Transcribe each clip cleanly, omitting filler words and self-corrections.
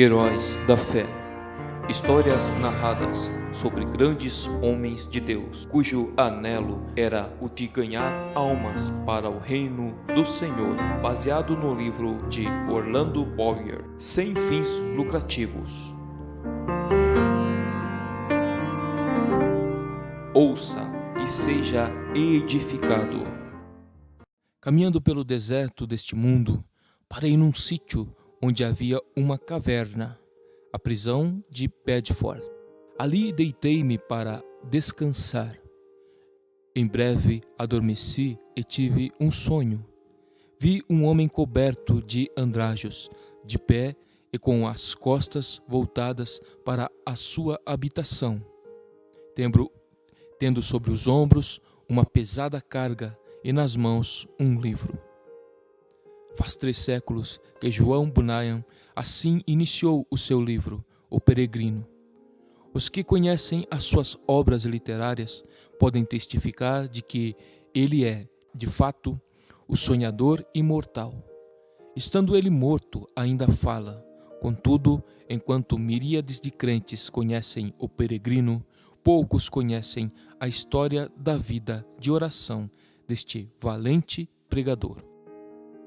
Heróis da fé. Histórias narradas sobre grandes homens de Deus, cujo anelo era o de ganhar almas para o reino do Senhor, baseado no livro de Orlando Boyer, Sem Fins Lucrativos. Ouça e seja edificado. Caminhando pelo deserto deste mundo, parei num sítio onde havia uma caverna, a prisão de Bedford. Ali deitei-me para descansar. Em breve adormeci e tive um sonho. Vi um homem coberto de andrajos, de pé e com as costas voltadas para a sua habitação, tendo sobre os ombros uma pesada carga e nas mãos um livro. Faz 3 séculos que João Bunyan assim iniciou o seu livro, O Peregrino. Os que conhecem as suas obras literárias podem testificar de que ele é, de fato, o sonhador imortal. Estando ele morto, ainda fala. Contudo, enquanto miríades de crentes conhecem o peregrino, poucos conhecem a história da vida de oração deste valente pregador.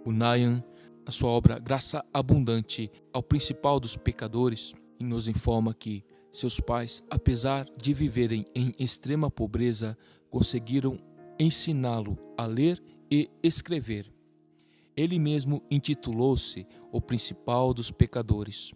Bunyan, a sua obra Graça Abundante ao Principal dos Pecadores, nos informa que seus pais, apesar de viverem em extrema pobreza, conseguiram ensiná-lo a ler e escrever. Ele mesmo intitulou-se o Principal dos Pecadores.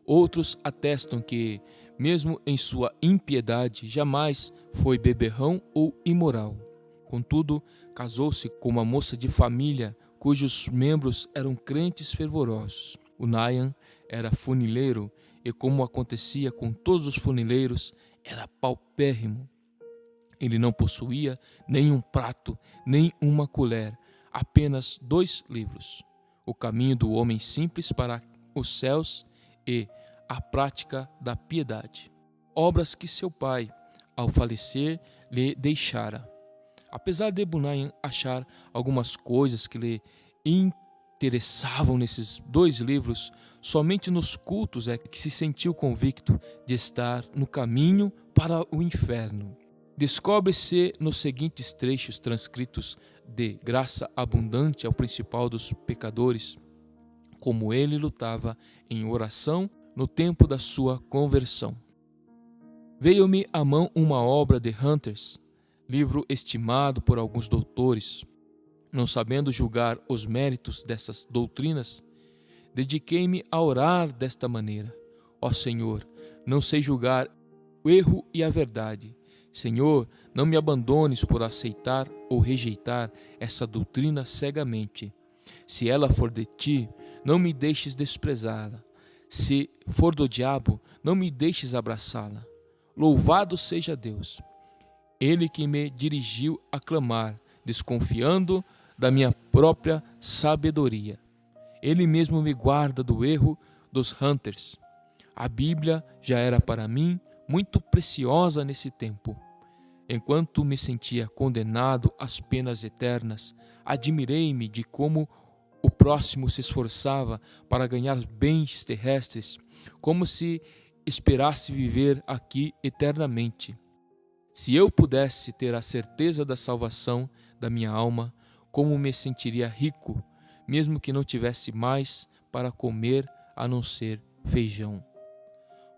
Outros atestam que, mesmo em sua impiedade, jamais foi beberrão ou imoral. Contudo, casou-se com uma moça de família cujos membros eram crentes fervorosos. Bunyan era funileiro e, como acontecia com todos os funileiros, era paupérrimo. Ele não possuía nem um prato, nem uma colher, apenas 2 livros: O Caminho do Homem Simples para os Céus e A Prática da Piedade, obras que seu pai, ao falecer, lhe deixara. Apesar de Bunyan achar algumas coisas que lhe interessavam nesses 2 livros, somente nos cultos é que se sentiu convicto de estar no caminho para o inferno. Descobre-se nos seguintes trechos transcritos de Graça Abundante ao Principal dos Pecadores, como ele lutava em oração no tempo da sua conversão. Veio-me à mão uma obra de Hunters, livro estimado por alguns doutores. Não sabendo julgar os méritos dessas doutrinas, dediquei-me a orar desta maneira: Ó Senhor, não sei julgar o erro e a verdade. Senhor, não me abandones por aceitar ou rejeitar essa doutrina cegamente. Se ela for de ti, não me deixes desprezá-la. Se for do diabo, não me deixes abraçá-la. Louvado seja Deus! Ele que me dirigiu a clamar, desconfiando da minha própria sabedoria. Ele mesmo me guarda do erro dos Hunters. A Bíblia já era para mim muito preciosa nesse tempo. Enquanto me sentia condenado às penas eternas, admirei-me de como o próximo se esforçava para ganhar bens terrestres, como se esperasse viver aqui eternamente. Se eu pudesse ter a certeza da salvação da minha alma, como me sentiria rico, mesmo que não tivesse mais para comer a não ser feijão.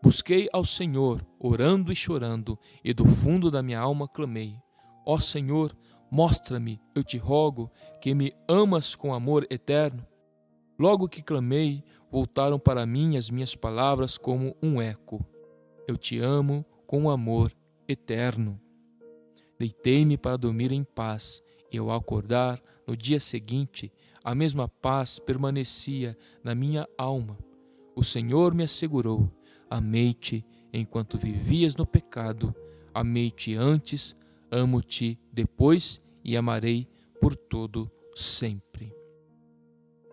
Busquei ao Senhor, orando e chorando, e do fundo da minha alma clamei: Ó Senhor, mostra-me, eu te rogo, que me amas com amor eterno. Logo que clamei, voltaram para mim as minhas palavras como um eco: Eu te amo com amor eterno. Deitei-me para dormir em paz, e ao acordar, no dia seguinte, a mesma paz permanecia na minha alma. O Senhor me assegurou: amei-te enquanto vivias no pecado, amei-te antes, amo-te depois e amarei por todo sempre.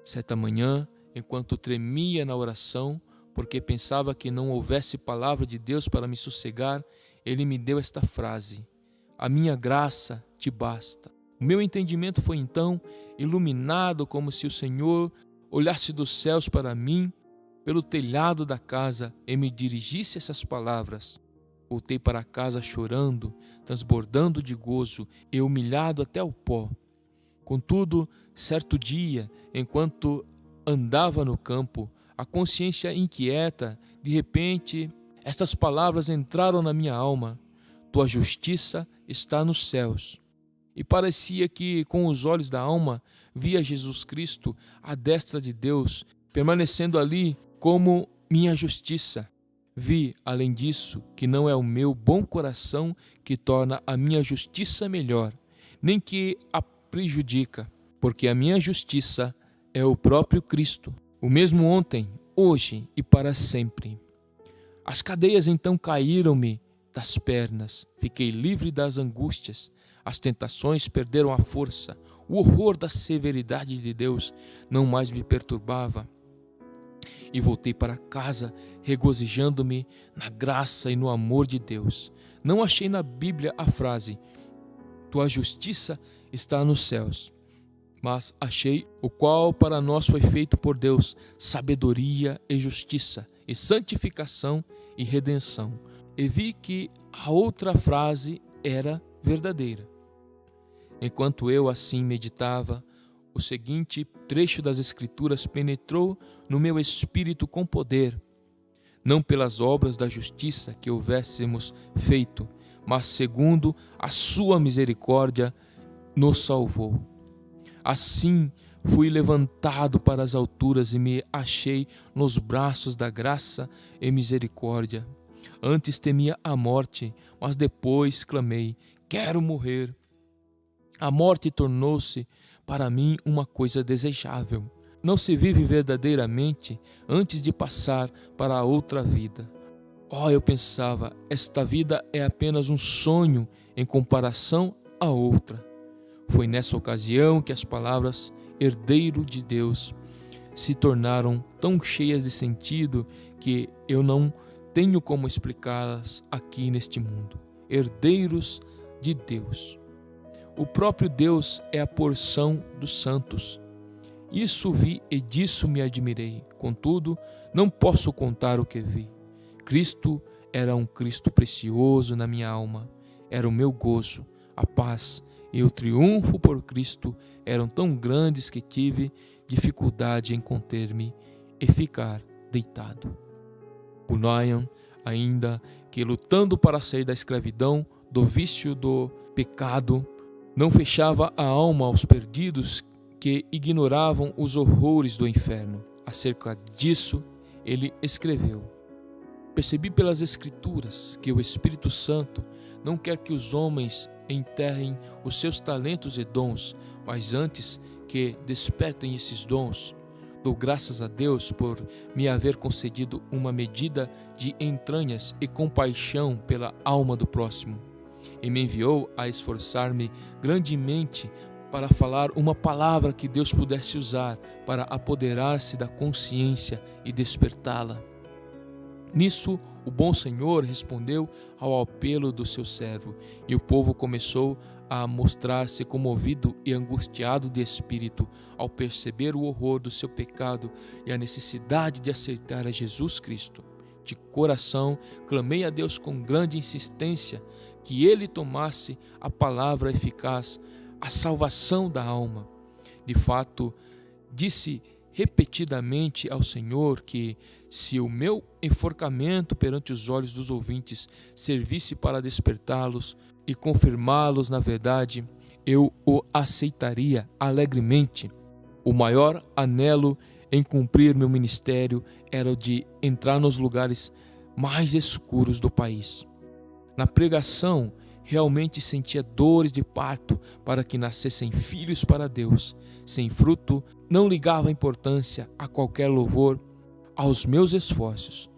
Certa manhã, enquanto tremia na oração, porque pensava que não houvesse palavra de Deus para me sossegar, ele me deu esta frase: A minha graça te basta. O meu entendimento foi então iluminado, como se o Senhor olhasse dos céus para mim pelo telhado da casa e me dirigisse essas palavras. Voltei para casa chorando, transbordando de gozo e humilhado até o pó. Contudo, certo dia, enquanto andava no campo, a consciência inquieta, de repente, estas palavras entraram na minha alma: tua justiça está nos céus. E parecia que, com os olhos da alma, via Jesus Cristo à destra de Deus, permanecendo ali como minha justiça. Vi, além disso, que não é o meu bom coração que torna a minha justiça melhor, nem que a prejudica, porque a minha justiça é o próprio Cristo, o mesmo ontem, hoje e para sempre. As cadeias então caíram-me das pernas, fiquei livre das angústias, as tentações perderam a força, o horror da severidade de Deus não mais me perturbava. E voltei para casa, regozijando-me na graça e no amor de Deus. Não achei na Bíblia a frase, tua justiça está nos céus, mas achei o qual para nós foi feito por Deus, sabedoria e justiça, e santificação e redenção. E vi que a outra frase era verdadeira. Enquanto eu assim meditava, o seguinte trecho das Escrituras penetrou no meu espírito com poder, não pelas obras da justiça que houvéssemos feito, mas segundo a sua misericórdia nos salvou. Assim fui levantado para as alturas e me achei nos braços da graça e misericórdia. Antes temia a morte, mas depois clamei: quero morrer. A morte tornou-se para mim uma coisa desejável. Não se vive verdadeiramente antes de passar para a outra vida. Eu pensava, esta vida é apenas um sonho em comparação à outra. Foi nessa ocasião que as palavras herdeiro de Deus se tornaram tão cheias de sentido que eu não tenho como explicá-las aqui neste mundo. Herdeiros de Deus. O próprio Deus é a porção dos santos. Isso vi e disso me admirei. Contudo, não posso contar o que vi. Cristo era um Cristo precioso na minha alma. Era o meu gozo, a paz e o triunfo por Cristo eram tão grandes que tive dificuldade em conter-me e ficar deitado. Bunyan, ainda que lutando para sair da escravidão, do vício do pecado, não fechava a alma aos perdidos que ignoravam os horrores do inferno. Acerca disso, ele escreveu: percebi pelas Escrituras que o Espírito Santo não quer que os homens enterrem os seus talentos e dons, mas antes que despertem esses dons. Dou graças a Deus por me haver concedido uma medida de entranhas e compaixão pela alma do próximo, e me enviou a esforçar-me grandemente para falar uma palavra que Deus pudesse usar para apoderar-se da consciência e despertá-la. Nisso, o bom Senhor respondeu ao apelo do seu servo, e o povo começou a mostrar-se comovido e angustiado de espírito ao perceber o horror do seu pecado e a necessidade de aceitar a Jesus Cristo. De coração, clamei a Deus com grande insistência que ele tomasse a palavra eficaz, a salvação da alma. De fato, disse repetidamente ao Senhor que, se o meu enforcamento perante os olhos dos ouvintes servisse para despertá-los e confirmá-los na verdade, eu o aceitaria alegremente. O maior anelo em cumprir meu ministério era o de entrar nos lugares mais escuros do país. Na pregação, realmente sentia dores de parto para que nascessem filhos para Deus. Sem fruto, não ligava importância a qualquer louvor aos meus esforços.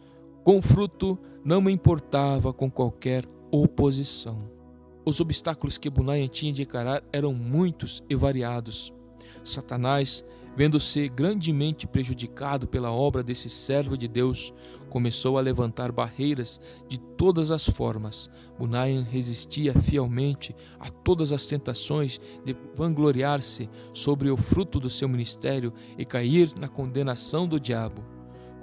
Com fruto, não me importava com qualquer oposição. Os obstáculos que Bunyan tinha de encarar eram muitos e variados. Satanás, vendo-se grandemente prejudicado pela obra desse servo de Deus, começou a levantar barreiras de todas as formas. Bunyan resistia fielmente a todas as tentações de vangloriar-se sobre o fruto do seu ministério e cair na condenação do diabo.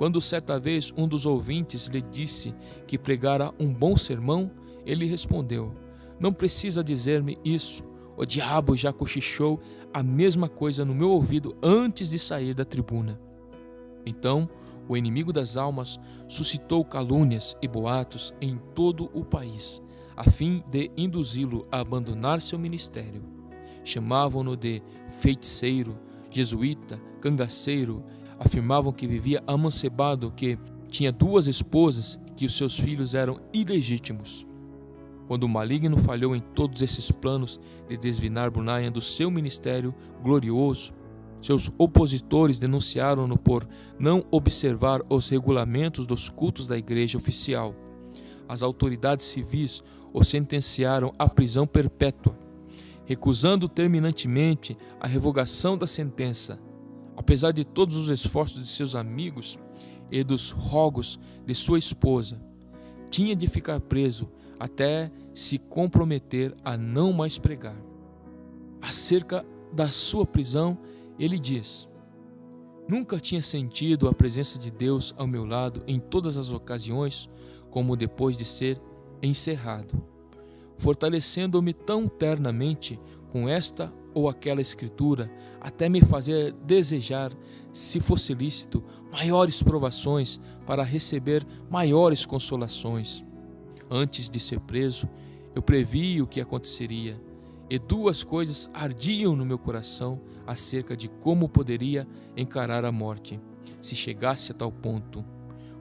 Quando certa vez um dos ouvintes lhe disse que pregara um bom sermão, ele respondeu: não precisa dizer-me isso. O diabo já cochichou a mesma coisa no meu ouvido antes de sair da tribuna. Então, o inimigo das almas suscitou calúnias e boatos em todo o país, a fim de induzi-lo a abandonar seu ministério. Chamavam-no de feiticeiro, jesuíta, cangaceiro, afirmavam que vivia amancebado, que tinha 2 esposas e que os seus filhos eram ilegítimos. Quando o maligno falhou em todos esses planos de desviar Bunyan do seu ministério glorioso, seus opositores denunciaram-no por não observar os regulamentos dos cultos da igreja oficial. As autoridades civis o sentenciaram à prisão perpétua, recusando terminantemente a revogação da sentença. Apesar de todos os esforços de seus amigos e dos rogos de sua esposa, tinha de ficar preso até se comprometer a não mais pregar. Acerca da sua prisão, ele diz: nunca tinha sentido a presença de Deus ao meu lado em todas as ocasiões, como depois de ser encerrado, fortalecendo-me tão ternamente com esta ou aquela escritura, até me fazer desejar, se fosse lícito, maiores provações para receber maiores consolações. Antes de ser preso, eu previ o que aconteceria, e 2 coisas ardiam no meu coração acerca de como poderia encarar a morte, se chegasse a tal ponto.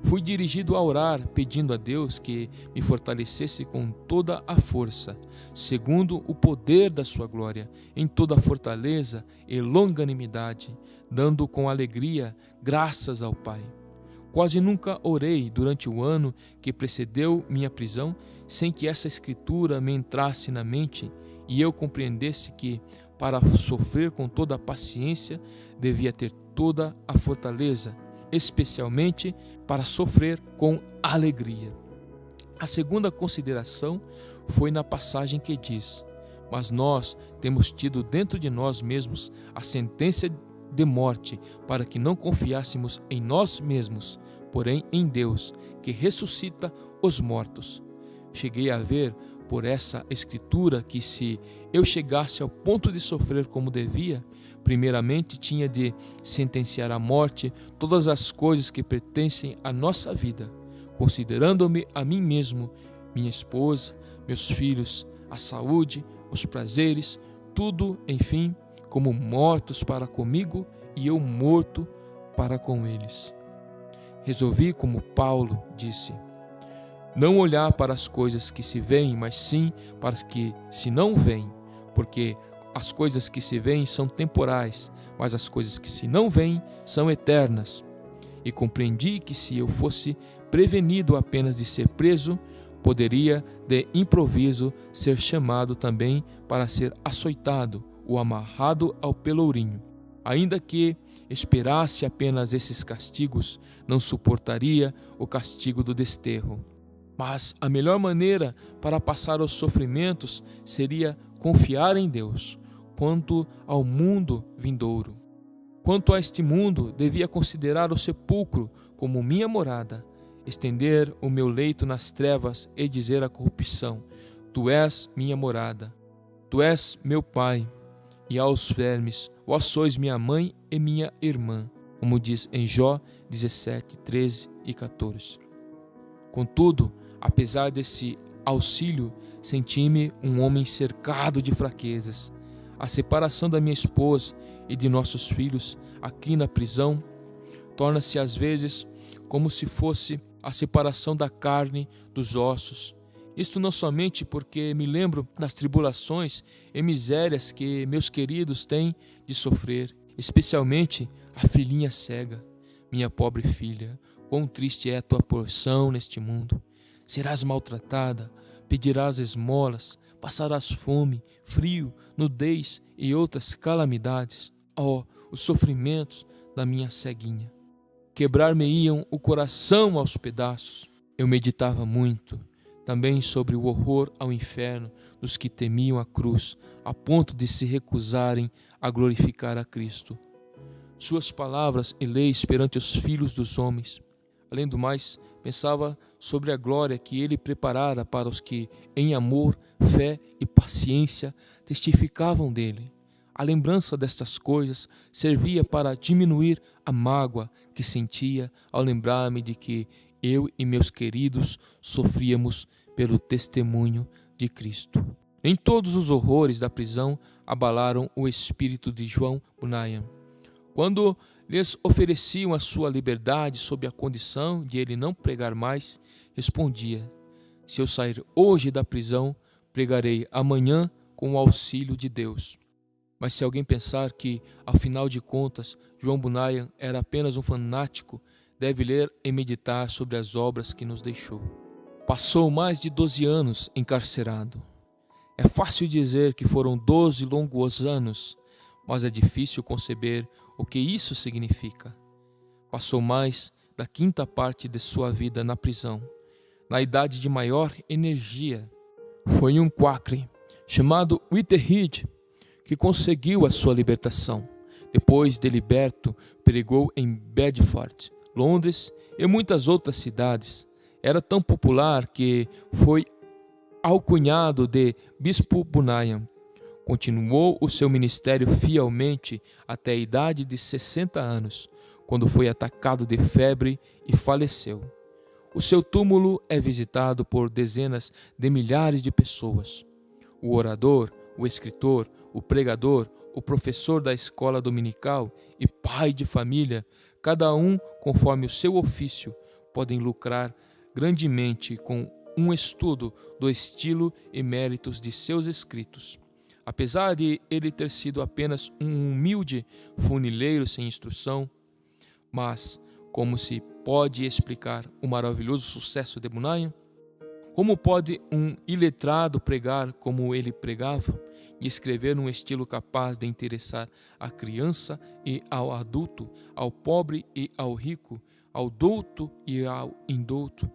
Fui dirigido a orar, pedindo a Deus que me fortalecesse com toda a força, segundo o poder da sua glória, em toda a fortaleza e longanimidade, dando com alegria graças ao Pai. Quase nunca orei durante o ano que precedeu minha prisão, sem que essa escritura me entrasse na mente e eu compreendesse que, para sofrer com toda a paciência, devia ter toda a fortaleza, especialmente para sofrer com alegria. A segunda consideração foi na passagem que diz: mas nós temos tido dentro de nós mesmos a sentença de morte, para que não confiássemos em nós mesmos, porém em Deus, que ressuscita os mortos. Cheguei a ver por essa escritura que, se eu chegasse ao ponto de sofrer como devia, primeiramente tinha de sentenciar à morte todas as coisas que pertencem à nossa vida, considerando-me a mim mesmo, minha esposa, meus filhos, a saúde, os prazeres, tudo, enfim, como mortos para comigo e eu morto para com eles. Resolvi, como Paulo disse, não olhar para as coisas que se veem, mas sim para as que se não veem, porque as coisas que se veem são temporais, mas as coisas que se não veem são eternas. E compreendi que, se eu fosse prevenido apenas de ser preso, poderia de improviso ser chamado também para ser açoitado ou amarrado ao pelourinho. Ainda que esperasse apenas esses castigos, não suportaria o castigo do desterro. Mas a melhor maneira para passar os sofrimentos seria confiar em Deus, quanto ao mundo vindouro. Quanto a este mundo, devia considerar o sepulcro como minha morada, estender o meu leito nas trevas e dizer à corrupção: Tu és minha morada, Tu és meu Pai, e aos vermes: Vós sois minha mãe e minha irmã, como diz em Jó 17, 13 e 14. Contudo, apesar desse auxílio, senti-me um homem cercado de fraquezas. A separação da minha esposa e de nossos filhos aqui na prisão torna-se às vezes como se fosse a separação da carne dos ossos. Isto não somente porque me lembro das tribulações e misérias que meus queridos têm de sofrer, especialmente a filhinha cega. Minha pobre filha, quão triste é a tua porção neste mundo. Serás maltratada, pedirás esmolas, passarás fome, frio, nudez e outras calamidades. Oh, os sofrimentos da minha ceguinha! Quebrar-me-iam o coração aos pedaços. Eu meditava muito, também sobre o horror ao inferno dos que temiam a cruz, a ponto de se recusarem a glorificar a Cristo. Suas palavras e leis perante os filhos dos homens. Além do mais, pensava sobre a glória que ele preparara para os que, em amor, fé e paciência, testificavam dele. A lembrança destas coisas servia para diminuir a mágoa que sentia ao lembrar-me de que eu e meus queridos sofríamos pelo testemunho de Cristo. Nem todos os horrores da prisão abalaram o espírito de João Bunyan. Quando lhes ofereciam a sua liberdade sob a condição de ele não pregar mais, respondia: se eu sair hoje da prisão, pregarei amanhã com o auxílio de Deus. Mas se alguém pensar que, afinal de contas, João Bunyan era apenas um fanático, deve ler e meditar sobre as obras que nos deixou. Passou mais de 12 anos encarcerado. É fácil dizer que foram 12 longos anos, mas é difícil conceber o que isso significa. Passou mais da quinta parte de sua vida na prisão, na idade de maior energia. Foi um quacre chamado Whitehead que conseguiu a sua libertação. Depois de liberto, pregou em Bedford, Londres e muitas outras cidades. Era tão popular que foi alcunhado de Bispo Bunyan. Continuou o seu ministério fielmente até a idade de 60 anos, quando foi atacado de febre e faleceu. O seu túmulo é visitado por dezenas de milhares de pessoas. O orador, o escritor, o pregador, o professor da escola dominical e pai de família, cada um conforme o seu ofício, podem lucrar grandemente com um estudo do estilo e méritos de seus escritos. Apesar de ele ter sido apenas um humilde funileiro sem instrução, mas como se pode explicar o maravilhoso sucesso de Bunyan? Como pode um iletrado pregar como ele pregava e escrever num estilo capaz de interessar à criança e ao adulto, ao pobre e ao rico, ao douto e ao indouto?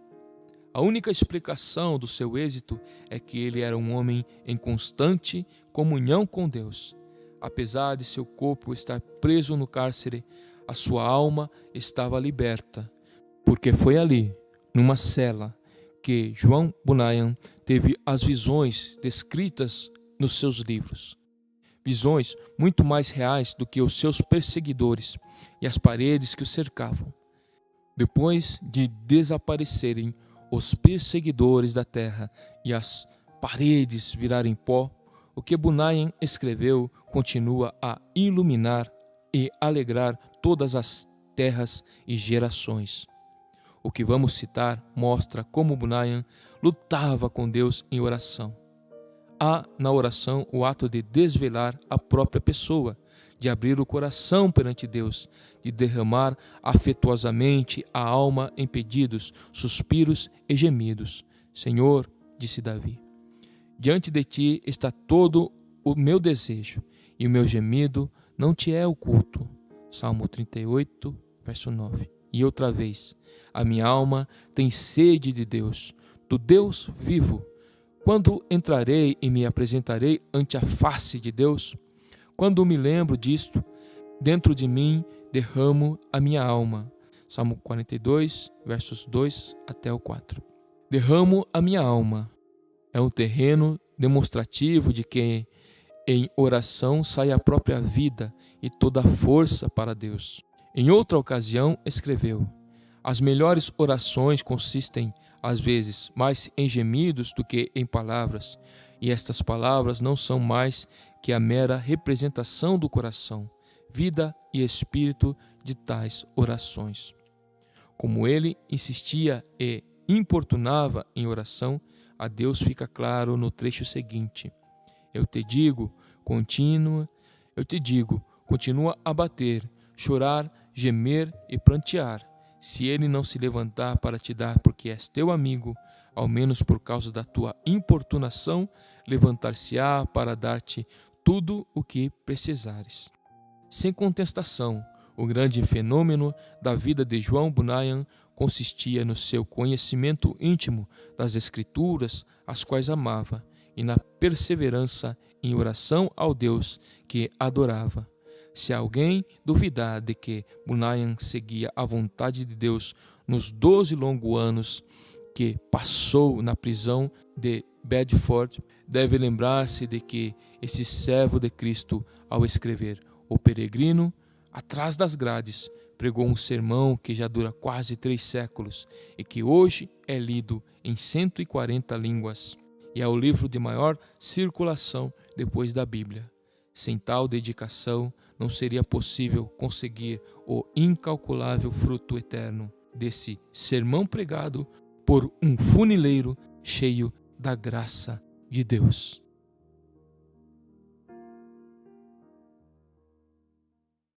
A única explicação do seu êxito é que ele era um homem em constante comunhão com Deus. Apesar de seu corpo estar preso no cárcere, a sua alma estava liberta, porque foi ali, numa cela, que João Bunyan teve as visões descritas nos seus livros. Visões muito mais reais do que os seus perseguidores e as paredes que o cercavam. Depois de desaparecerem os perseguidores da terra e as paredes virarem pó, o que Bunyan escreveu continua a iluminar e alegrar todas as terras e gerações. O que vamos citar mostra como Bunyan lutava com Deus em oração. Há na oração o ato de desvelar a própria pessoa, de abrir o coração perante Deus, de derramar afetuosamente a alma em pedidos, suspiros e gemidos. Senhor, disse Davi, diante de ti está todo o meu desejo, e o meu gemido não te é oculto. Salmo 38, verso 9. E outra vez, a minha alma tem sede de Deus, do Deus vivo. Quando entrarei e me apresentarei ante a face de Deus? Quando me lembro disto, dentro de mim derramo a minha alma. Salmo 42, versos 2 até o 4. Derramo a minha alma. É um terreno demonstrativo de que em oração sai a própria vida e toda a força para Deus. Em outra ocasião, escreveu: as melhores orações consistem, às vezes, mais em gemidos do que em palavras, e estas palavras não são mais que a mera representação do coração, vida e espírito de tais orações. Como ele insistia e importunava em oração, a Deus fica claro no trecho seguinte: eu te digo, continua a bater, chorar, gemer e prantear. Se ele não se levantar para te dar porque és teu amigo, ao menos por causa da tua importunação, levantar-se-á para dar-te tudo o que precisares. Sem contestação, o grande fenômeno da vida de João Bunyan consistia no seu conhecimento íntimo das Escrituras, as quais amava, e na perseverança em oração ao Deus que adorava. Se alguém duvidar de que Bunyan seguia a vontade de Deus nos 12 longos anos que passou na prisão de Bedford, deve lembrar-se de que esse servo de Cristo, ao escrever O Peregrino, atrás das grades, pregou um sermão que já dura quase 3 séculos e que hoje é lido em 140 línguas e é o livro de maior circulação depois da Bíblia. Sem tal dedicação, não seria possível conseguir o incalculável fruto eterno desse sermão pregado por um funileiro cheio da graça de Deus.